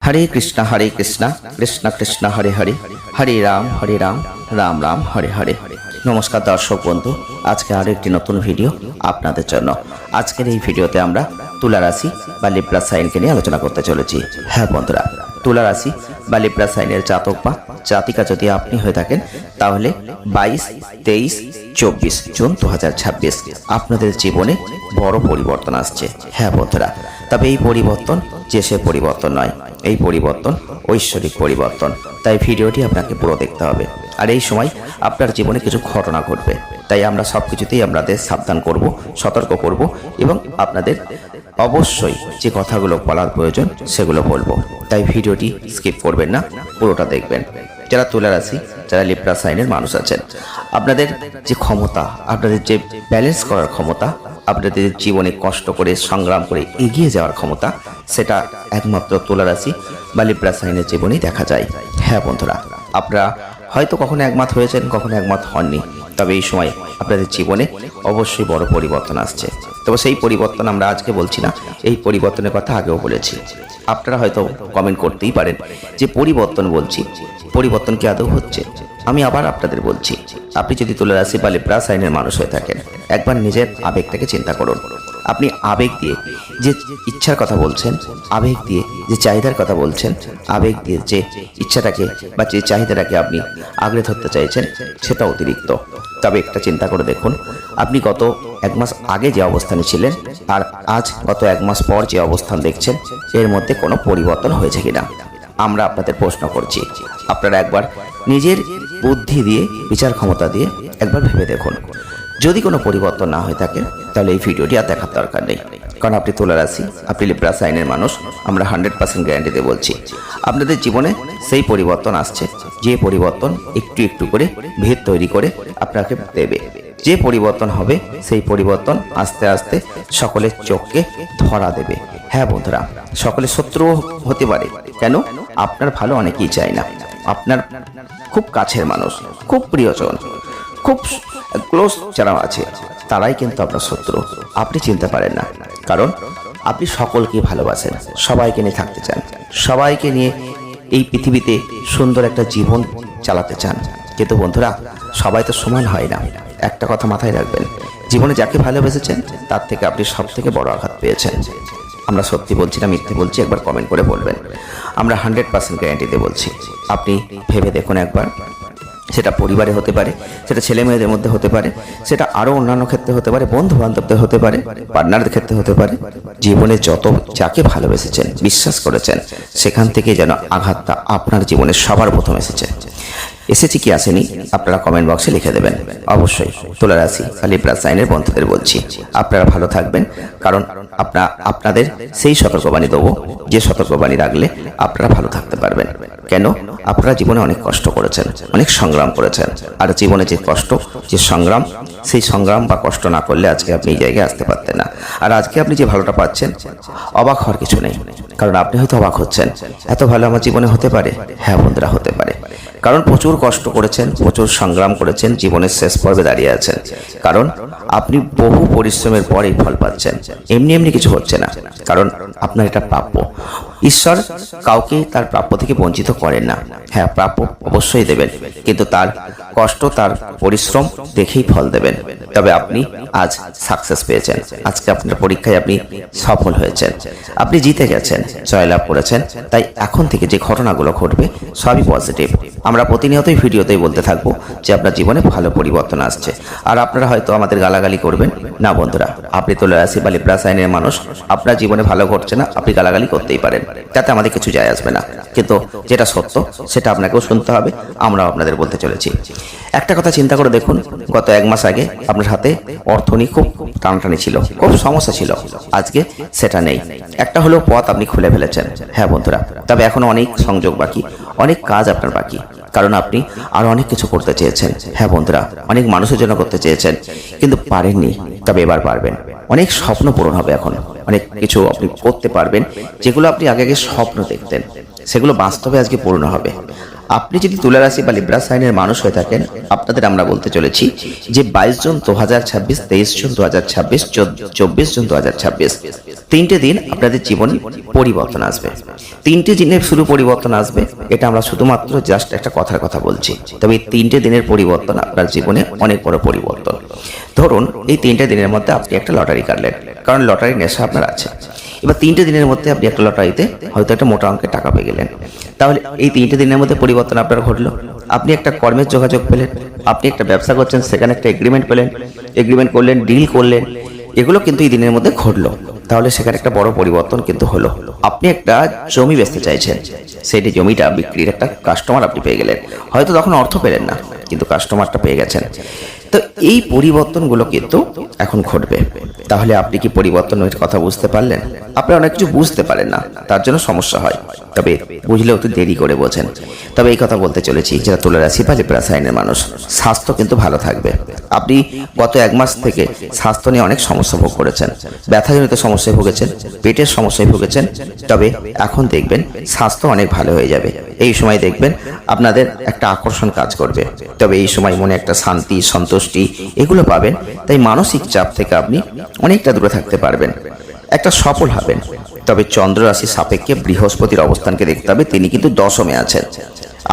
হরে কৃষ্ণ কৃষ্ণ কৃষ্ণ হরে হরে, হরে রাম রাম রাম হরে হরে। নমস্কার দর্শক বন্ধু, আজকে আরও একটি নতুন ভিডিও আপনাদের জন্য। আজকের এই ভিডিওতে আমরা তুলা রাশি বা লিব্রা সাইনকে নিয়ে আলোচনা করতে চলেছি। হ্যাঁ বন্ধুরা, তুলা রাশি বা লিব্রা সাইনের জাতক বা জাতিকা যদি আপনি হয়ে থাকেন, তাহলে 22, 23, 24 জুন 2026 আপনাদের জীবনে বড় পরিবর্তন আসছে। হ্যাঁ বন্ধুরা, তবে এই পরিবর্তন যে সে পরিবর্তন নয়, এই পরিবর্তন ঐশ্বরিক পরিবর্তন। তাই ভিডিওটি আপনাকে পুরো দেখতে হবে। আর এই সময় আপনার জীবনে কিছু ঘটনা ঘটবে, তাই আমরা সব কিছুতেই আপনাদের সাবধান করব, সতর্ক করব এবং আপনাদের অবশ্যই যে কথাগুলো বলার প্রয়োজন সেগুলো বলবো। তাই ভিডিওটি স্কিপ করবেন না, পুরোটা দেখবেন। যারা তুলা রাশি, যারা লিব্রা সাইনের মানুষ আছেন, আপনাদের যে ক্ষমতা, আপনাদের যে ব্যালেন্স করার ক্ষমতা, আপনাদের জীবনে কষ্ট করে সংগ্রাম করে এগিয়ে যাওয়ার ক্ষমতা, সেটা একমাত্র তুলা রাশি বা লিব্রা সাইনের জীবনেই দেখা যায়। হ্যাঁ বন্ধুরা, আপনারা হয়তো কখনো একমত হয়েছেন, কখনো একমত হননি, তবে এই সময় আপনাদের জীবনে অবশ্যই বড় পরিবর্তন আসছে। তবে সেই পরিবর্তন আমরা আজকে বলছি না, এই পরিবর্তনের কথা আগেও বলেছি। আপনারা হয়তো কমেন্ট করতেই পারেন যে পরিবর্তন বলছি, পরিবর্তন কি আদৌ হচ্ছে? আমি আবার আপনাদের বলছি, আপনি যদি তুলা রাশি বা লিব্রা সাইনের মানুষ হয়ে থাকেন, একবার নিজের আবেগটাকে চিন্তা করুন। আপনি আবেগ দিয়ে যে ইচ্ছার কথা বলছেন, আবেগ দিয়ে যে চাহিদার কথা বলছেন, আবেগ দিয়ে যে ইচ্ছাটাকে বা যে চাহিদাটাকে আপনি আগলে ধরতে চাইছেন, সেটা অতিরিক্ত। তবে একটা চিন্তা করে দেখুন, আপনি গত এক মাস আগে যে অবস্থানে ছিলেন আর আজ গত এক মাস পর যে অবস্থান দেখছেন, এর মধ্যে কোনো পরিবর্তন হয়েছে কিনা আমরা আপনাদের প্রশ্ন করছি। আপনারা একবার নিজের বুদ্ধি দিয়ে, বিচার ক্ষমতা দিয়ে একবার ভেবে দেখুন। যদি কোনো পরিবর্তন না হয়ে থাকে, তাহলে এই ভিডিওটি আর দেখার দরকার নেই। কারণ আপনি তুলা রাশি, আপনি লিব্রা সাইনের মানুষ, আমরা 100% গ্যারান্টি দিয়ে বলছি আপনাদের জীবনে সেই পরিবর্তন আসছে, যে পরিবর্তন একটু একটু করে ভিত তৈরি করে আপনাকে দেবে। যে পরিবর্তন হবে, সেই পরিবর্তন আস্তে আস্তে সকলের চোখকে ধরা দেবে। হ্যাঁ বন্ধুরা, সকলের শত্রুও হতে পারে। কেন? আপনার ভালো অনেকেই চায় না। আপনার খুব কাছের মানুষ, খুব প্রিয়জন, খুব ক্লোজ যারা আছে, তারাই কিন্তু আপনার শত্রু। আপনি চিনতে পারেন না, কারণ আপনি সকলকে ভালোবাসেন, সবাইকে নিয়ে থাকতে চান, সবাইকে নিয়ে এই পৃথিবীতে সুন্দর একটা জীবন চালাতে চান। কিন্তু বন্ধুরা, সবাই তো সমান হয় না। একটা কথা মাথায় রাখবেন, জীবনে যাকে ভালোবেসেছেন, তার থেকে আপনি সব থেকে বড় আঘাত পেয়েছেন। আমরা সত্যি বলছি না মিথ্যে বলছি, একবার কমেন্ট করে বলবেন। আমরা 100% গ্যারান্টিতে বলছি। আপনি ভেবে দেখুন একবার, সেটা পরিবারে হতে পারে, সেটা ছেলে মেয়েদের মধ্যে হতে পারে, সেটা আরও অন্যান্য ক্ষেত্রে হতে পারে, বন্ধু বান্ধবদের হতে পারে, পার্টনারদের ক্ষেত্রে হতে পারে। জীবনে যত যাকে ভালোবেসেছেন, বিশ্বাস করেছেন, সেখান থেকে যেন আঘাতটা আপনার জীবনে সবার প্রথম এসেছে কি আসেনি, আপনারা কমেন্ট বক্সে লিখে দেবেন। অবশ্যই তুলা রাশি বা লিব্রা সাইনের বন্ধুদের বলছি, আপনারা ভালো থাকবেন, কারণ আপনাদের সেই সতর্কবাণী দেবো, যে সতর্কবাণী রাখলে আপনারা ভালো থাকতে পারবেন। কেন? আপনারা জীবনে অনেক কষ্ট করেছেন, অনেক সংগ্রাম করেছেন, আর জীবনে যে কষ্ট, যে সংগ্রাম, সেই সংগ্রাম বা কষ্ট না করলে আজকে আপনি এই জায়গায় আসতে পারতেন না। আর আজকে আপনি যে ভালোটা পাচ্ছেন, অবাক হওয়ার কিছু নেই, কারণ আপনি হয়তো অবাক হচ্ছেন, এত ভালো আমার জীবনে হতে পারে। হ্যাঁ বন্ধুরা, হতে পারে, কারণ প্রচুর কষ্ট করেছেন, প্রচুর সংগ্রাম করেছেন, জীবনের শেষ পর্বে দাঁড়িয়ে আছেন। কারণ আপনি বহু পরিশ্রমের পর এই ফল পাচ্ছেন, এমনি এমনি কিছু হচ্ছে না, কারণ আপনার এটা প্রাপ্য। ঈশ্বর কাউকে তার প্রাপ্য থেকে বঞ্চিত করেন না। হ্যাঁ, প্রাপ্য অবশ্যই দেবেন, কিন্তু তার কষ্ট, তার পরিশ্রম দেখেই ফল দেবেন। তবে আপনি আজ সাকসেস পেয়েছেন, আজকে আপনার পরীক্ষায় আপনি সফল হয়েছেন, আপনি জিতে গেছেন, জয়লাভ করেছেন। তাই এখন থেকে যে ঘটনাগুলো ঘটবে সবই পজিটিভ। আমরা প্রতিনিয়তই ভিডিওতেই বলতে থাকবো যে আপনার জীবনে ভালো পরিবর্তন আসছে। আর আপনারা হয়তো আমাদের গালাগালি করবেন না বন্ধুরা, আপনি তুলা রাশি বা লিব্রা সাইনের মানুষ, আপনার জীবনে ভালো ঘটছে না, আপনি গালাগালি করতেই পারেন, তাতে আমাদের কিছু যায় আসবে না। কিন্তু যেটা সত্য সেটা আপনাকেও শুনতে হবে, আমরাও আপনাদের বলতে চলেছি। একটা কথা চিন্তা করে দেখুন, গত এক মাস আগে আপনার হাতে অর্থ নিয়ে খুব টানটানি ছিল, খুব সমস্যা ছিল, আজকে সেটা নেই। একটা হলেও পথ আপনি খুলে ফেলেছেন। হ্যাঁ বন্ধুরা, তবে এখনো অনেক সংযোগ বাকি, অনেক কাজ আপনার বাকি, কারণ আপনি আরো অনেক কিছু করতে চেয়েছেন। হ্যাঁ বন্ধুরা, অনেক মানুষের জন্য করতে চেয়েছেন, কিন্তু পারেননি, তবে এবার পারবেন। অনেক স্বপ্ন পূরণ হবে, এখন অনেক কিছু আপনি করতে পারবেন, যেগুলো আপনি আগে আগে স্বপ্ন দেখতেন। সেগুলো বাস্তবে আজকে পূর্ণ হবে। আপনি যদি তুলা রাশি বা লিব্রা সাইনের মানুষ হয়ে থাকেন, আপনাদের আমরা বলতে চলেছি যে 22 জুন 2026, 23 জুন 2026, 24 জুন 2026 তিনটে দিন আপনাদের জীবনে পরিবর্তন আসবে। তিনটে দিনের শুরু পরিবর্তন আসবে, এটা আমরা শুধুমাত্র জাস্ট একটা কথার কথা বলছি। তবে এই তিনটে দিনের পরিবর্তন আপনার জীবনে অনেক বড় পরিবর্তন। ধরুন এই তিনটে দিনের মধ্যে আপনি একটা লটারি কাটলেন, কারণ লটারি নেশা আপনার আছে। এবার তিনটে দিনের মধ্যে আপনি একটা লটারিতে হয়তো একটা মোটা অঙ্কের টাকা পেয়ে গেলেন। তাহলে এই তিনটে দিনের মধ্যে পরিবর্তন আপনার ঘটলো। আপনি একটা কর্মের যোগাযোগ পেলেন, আপনি একটা ব্যবসা করছেন, সেখানে একটা এগ্রিমেন্ট পেলেন, এগ্রিমেন্ট করলেন, ডিল করলেন, এগুলো কিন্তু এই দিনের মধ্যে ঘটলো। তাহলে সেখানে একটা বড় পরিবর্তন কিন্তু হলো। আপনি একটা জমি বেচতে চাইছেন, সেই জমিটা বিক্রির একটা কাস্টমার আপনি পেয়ে গেলেন। হয়তো তখন অর্থ পেলেন না, কিন্তু কাস্টমারটা পেয়ে গেছেন। তো এই পরিবর্তনগুলো কিন্তু এখন ঘটবে। তাহলে আপনি কি পরিবর্তনের কথা বুঝতে পারলেন? আপনি অনেক কিছু বুঝতে পারেন না, তার জন্য সমস্যা হয়। তবে বুঝলেও তো দেরি করে বোঝেন। তবে এই কথা বলতে চলেছি, যারা তুলা রাশি বা লিব্রা সাইনের মানুষ, স্বাস্থ্য কিন্তু ভালো থাকবে। আপনি গত 1 মাস থেকে স্বাস্থ্য নিয়ে অনেক সমস্যা ভোগ করেছেন, ব্যথাজনিত সমস্যায় ভুগেছেন, পেটের সমস্যায় ভুগেছেন। তবে এখন দেখবেন স্বাস্থ্য অনেক ভালো হয়ে যাবে। এই সময় দেখবেন আপনাদের একটা আকর্ষণ কাজ করবে। তবে এই সময় মনে একটা শান্তি, সন্তুষ্টি এগুলো পাবেন। তাই মানসিক চাপ থেকে আপনি অনেকটা দূরে থাকতে পারবেন, একটা সফল হবেন। তবে চন্দ্র রাশি সাপেক্ষে বৃহস্পতির অবস্থানকে দেখতে হবে, তিনি কিন্তু দশমে আছেন।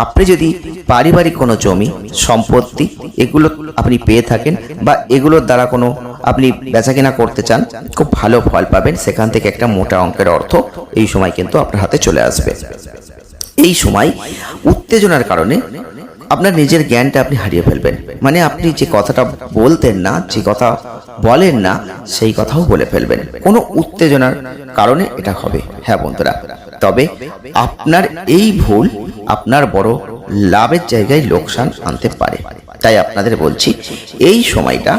আপনি যদি পারিবারিক কোনো জমি, সম্পত্তি এগুলো আপনি পেয়ে থাকেন বা এগুলোর দ্বারা কোনো আপনি বেচাকেনা করতে চান, খুব ভালো ফল পাবেন। সেখান থেকে একটা মোটা অঙ্কের অর্থ এই সময় কিন্তু আপনার হাতে চলে আসবে। এই সময় উত্তেজনার কারণে আপনার নিজের জ্ঞানটা আপনি হারিয়ে ফেলবেন। মানে আপনি যে কথাটা বলতেন না, যে কথা বলেন না, সেই কথাও বলে ফেলবেন। কোনো উত্তেজনার কারণে এটা হবে। হ্যাঁ বন্ধুরা, তবে আপনার এই ভুল আপনার বড় লাভের জায়গায় লোকসান আনতে পারে। তাই আপনাদের বলছি, এই সময়টা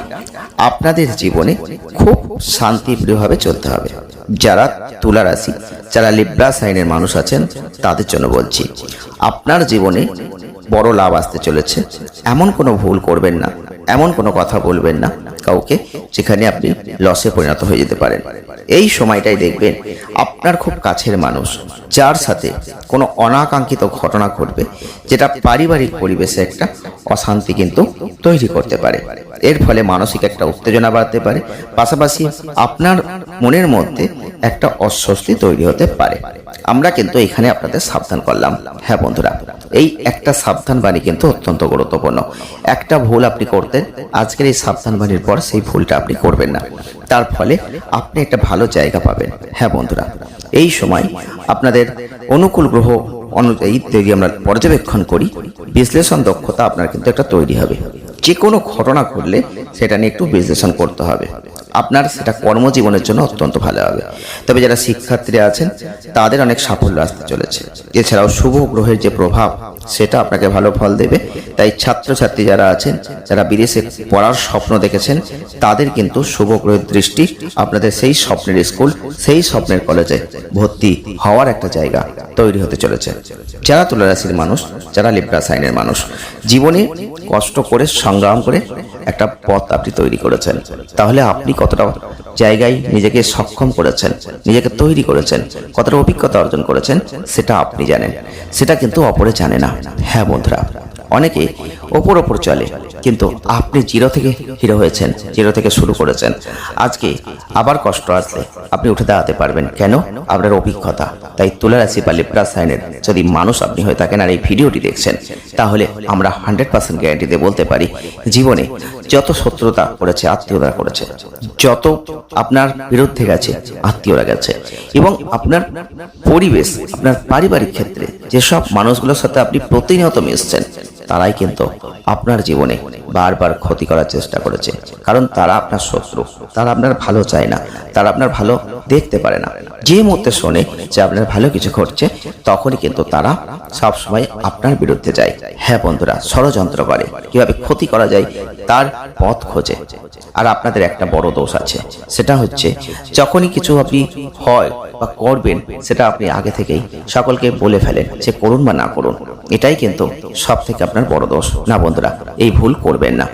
আপনাদের জীবনে খুব শান্তিপ্রিয়ভাবে চলতে হবে। যারা তুলা রাশি, যারা লিব্রা সাইনের মানুষ আছেন, তাদের জন্য বলছি, আপনার জীবনে বড় লাভ আসতে চলেছে। এমন কোনো ভুল করবেন না, এমন কোনো কথা বলবেন না কাউকে যেখানে আপনি লসে পরিণত হয়ে যেতে পারেন। এই সময়টাই দেখবেন আপনার খুব কাছের মানুষ, যার সাথে কোনো অনাকাঙ্ক্ষিত ঘটনা ঘটবে, যেটা পারিবারিক পরিবেশে একটা অশান্তি কিন্তু তৈরি করতে পারে। এর ফলে মানসিক একটা উত্তেজনা বাড়তে পারে, পাশাপাশি আপনার মনের মধ্যে একটা অস্বস্তি তৈরি হতে পারে। আমরা কিন্তু এখানে আপনাদের সাবধান করলাম। হ্যাঁ বন্ধুরা, এই একটা সাবধান বাণী কিন্তু অত্যন্ত গুরুত্বপূর্ণ। একটা ভুল আপনি করতেন, আজকের এই সাবধান বাণীর পর সেই ভুলটা আপনি করবেন না। তার ফলে আপনি একটা ভালো জায়গা পাবেন। হ্যাঁ বন্ধুরা, এই সময় আপনাদের অনুকূল গ্রহ অনুযায়ী যদি আমরা পর্যবেক্ষণ করি, বিশ্লেষণ দক্ষতা আপনার কিন্তু একটা তৈরি হবে। যে কোনো ঘটনা ঘটলে সেটা নিয়ে একটু বিশ্লেষণ করতে হবে। আপনার সেটা কর্মজীবনের জন্য অত্যন্ত ভালো হবে। তবে যারা শিক্ষার্থীরা আছেন, তাদের অনেক সাফল্য আসতে চলেছে। এছাড়াও শুভ গ্রহের যে প্রভাব, সেটা আপনাকে ভালো ফল দেবে। তাই ছাত্রছাত্রী যারা আছেন, যারা বিদেশে পড়ার স্বপ্ন দেখেছেন, তাদের কিন্তু শুভ গ্রহের দৃষ্টি আপনাদের সেই স্বপ্নের স্কুল, সেই স্বপ্নের কলেজে ভর্তি হওয়ার একটা জায়গা তৈরি হতে চলেছে। যারা তুলা রাশির মানুষ, যারা লিব্রা সাইনের মানুষ, জীবনে কষ্ট করে সংগ্রাম করে একটা পথ আপনি তৈরি করেছেন। তাহলে আপনি কতটা জায়গায় নিজেকে সক্ষম করেছেন, নিজেকে তৈরি করেছেন, কতটা অভিজ্ঞতা অর্জন করেছেন, সেটা আপনি জানেন। সেটা কিন্তু অপরে জানে না। হ্যাঁ বন্ধুরা, অনেকে ওপর চলে, কিন্তু আপনি জিরো থেকে হিরো হয়েছেন, জিরো থেকে শুরু করেছেন। আজকে আবার কষ্ট আসলে আপনি উঠে দাঁড়াতে পারবেন। কেন? আপনার অভিজ্ঞতা। তাই তুলা রাশি বা লিব্রা সাইনের যদি মানুষ আপনি হয়ে থাকেন আর এই ভিডিওটি দেখছেন, তাহলে আমরা 100% গ্যারান্টি দিয়ে বলতে পারি, জীবনে যত শত্রুতা করেছে, আত্মীয়রা করেছে, যত আপনার বিরুদ্ধে গেছে, আত্মীয়রা গেছে, এবং আপনার পরিবেশ, আপনার পারিবারিক ক্ষেত্রে যেসব মানুষগুলোর সাথে আপনি প্রতিনিয়ত মিশছেন, তারাই কিন্তু আপনার জীবনে বারবার ক্ষতি করার চেষ্টা করেছে। কারণ তারা আপনার শত্রু, তারা আপনার ভালো চায় না, তারা আপনার ভালো দেখতে পারে না। যে মুহূর্তে শোনে যে আপনার ভালো কিছু ঘটছে, তখনই কিন্তু তারা সবসময় আপনার বিরুদ্ধে যায়। হ্যাঁ বন্ধুরা, ষড়যন্ত্র করে, কিভাবে ক্ষতি করা যায় তার পথ খোঁজে। আর আপনাদের একটা বড় দোষ আছে, সেটা হচ্ছে যখনই কিছু আপনি হয় বা করবেন, সেটা আপনি আগে থেকেই সকলকে বলে ফেলেন যে করুন বা না করুন। এটাই কিন্তু সব থেকে আপনার বড় দোষ। না বন্ধুরা, এই ভুল করবেন না।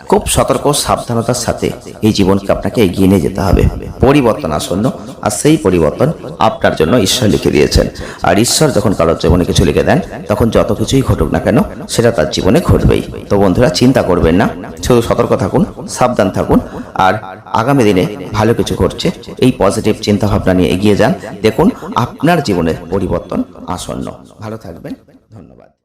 খুব সতর্ক সাবধানতার সাথে এই জীবনকে আপনাকে এগিয়ে নিয়ে যেতে হবে। পরিবর্তন আসন্ন, আর সেই পরিবর্তন আপনার জন্য ঈশ্বর লিখে দিয়েছেন। আর ঈশ্বর যখন কারোর জীবনে কিছু লিখে দেন, তখন যত কিছুই ঘটুক না কেন সেটা তার জীবনে ঘটবেই। তো বন্ধুরা, চিন্তা করবেন না, শুধু সতর্ক থাকুন, সাবধান থাকুন, আর আগামী দিনে ভালো কিছু ঘটছে এই পজিটিভ চিন্তা ভাবনা নিয়ে এগিয়ে যান। দেখুন আপনার জীবনের পরিবর্তন আসন্ন। ভালো থাকবেন, ধন্যবাদ।